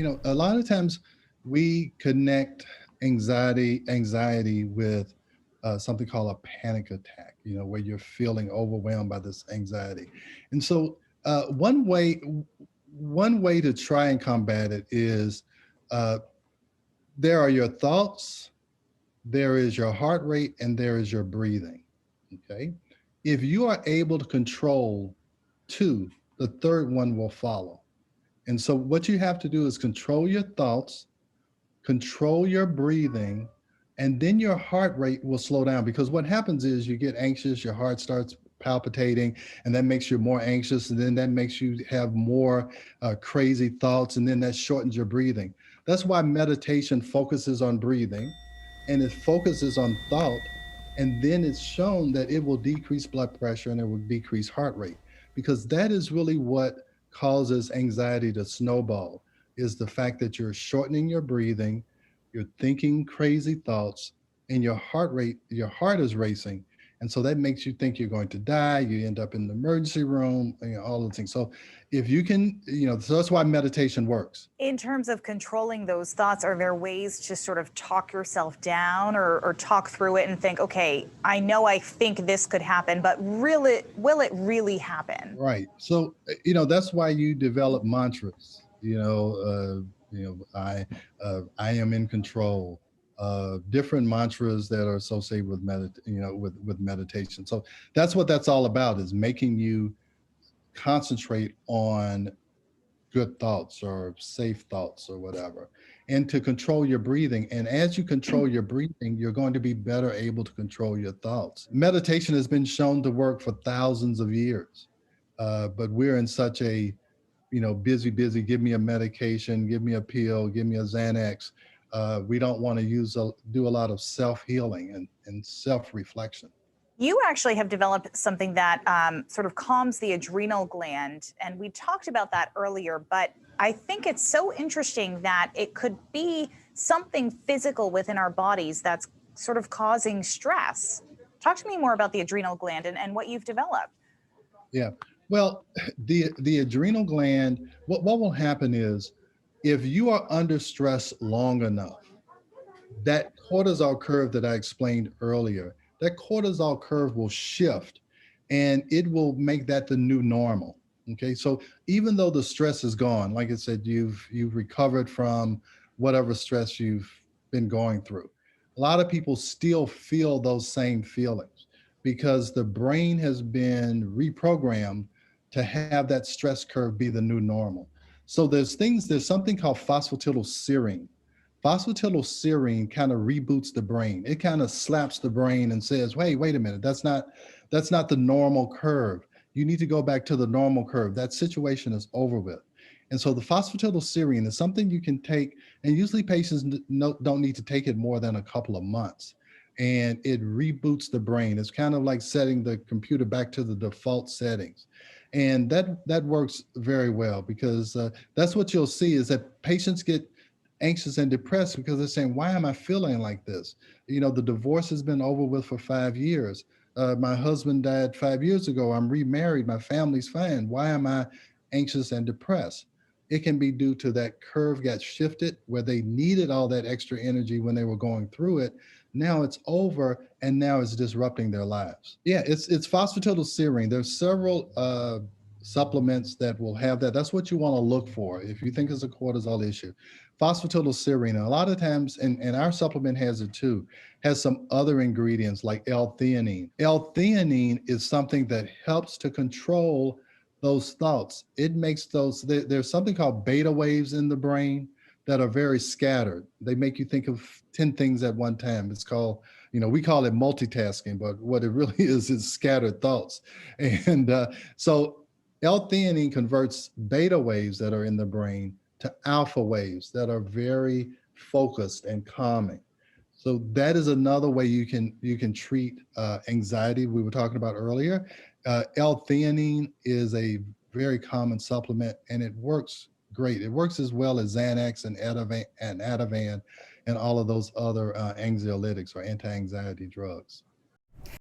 A lot of times we connect anxiety with something called a panic attack, where you're feeling overwhelmed by this anxiety. And so one way to try and combat it is uh, there are your thoughts, there is your heart rate, and there is your breathing. Okay. If you are able to control two, the third one will follow. And so what you have to do is control your thoughts, control your breathing, and then your heart rate will slow down, because what happens is you get anxious, your heart starts palpitating, and that makes you more anxious, and then that makes you have more crazy thoughts, and then that shortens your breathing. That's why meditation focuses on breathing, and it focuses on thought, and then it's shown that it will decrease blood pressure and it will decrease heart rate, because that is really what causes anxiety to snowball, is the fact that you're shortening your breathing, you're thinking crazy thoughts, and your heart is racing. And so that makes you think you're going to die. You end up in the emergency room, all those things. So if you can, so that's why meditation works. In terms of controlling those thoughts, are there ways to sort of talk yourself down or talk through it and think, okay, I know I think this could happen, but really, will it really happen? Right. So, that's why you develop mantras. I am in control. Different mantras that are associated with with meditation. So that's what that's all about, is making you concentrate on good thoughts or safe thoughts or whatever, and to control your breathing. And as you control your breathing, you're going to be better able to control your thoughts. Meditation has been shown to work for thousands of years, but we're in such a busy, give me a medication, give me a pill, give me a Xanax. We don't want to do a lot of self-healing and self-reflection. You actually have developed something that sort of calms the adrenal gland. And we talked about that earlier, but I think it's so interesting that it could be something physical within our bodies that's sort of causing stress. Talk to me more about the adrenal gland and what you've developed. Yeah. Well, the adrenal gland, what will happen is, if you are under stress long enough, that cortisol curve that I explained earlier, that cortisol curve will shift, and it will make that the new normal. Okay. So even though the stress is gone, like I said, you've recovered from whatever stress you've been going through. A lot of people still feel those same feelings because the brain has been reprogrammed to have that stress curve be the new normal. So there's something called phosphatidylserine. Phosphatidylserine kind of reboots the brain. It kind of slaps the brain and says, "Hey, wait a minute, that's not the normal curve. You need to go back to the normal curve. That situation is over with." And so the phosphatidylserine is something you can take, and usually patients don't need to take it more than a couple of months. And it reboots the brain. It's kind of like setting the computer back to the default settings. And that works very well, because that's what you'll see, is that patients get anxious and depressed because they're saying, "Why am I feeling like this? The divorce has been over with for 5 years. My husband died 5 years ago. I'm remarried. My family's fine. Why am I anxious and depressed?" It can be due to that curve got shifted, where they needed all that extra energy when they were going through it. Now it's over, and now it's disrupting their lives. Yeah, it's phosphatidylserine. There's several supplements that will have that. That's what you want to look for if you think it's a cortisol issue. Phosphatidylserine. And a lot of times, and our supplement has it too, has some other ingredients like L-theanine. L-theanine is something that helps to control those thoughts. It makes there's something called beta waves in the brain that are very scattered. They make you think of 10 things at one time. It's called, we call it multitasking, but what it really is scattered thoughts. And so L-theanine converts beta waves that are in the brain to alpha waves that are very focused and calming. So that is another way you can treat anxiety we were talking about earlier. L-theanine is a very common supplement, and it works great. It works as well as Xanax and Ativan and all of those other anxiolytics or anti-anxiety drugs.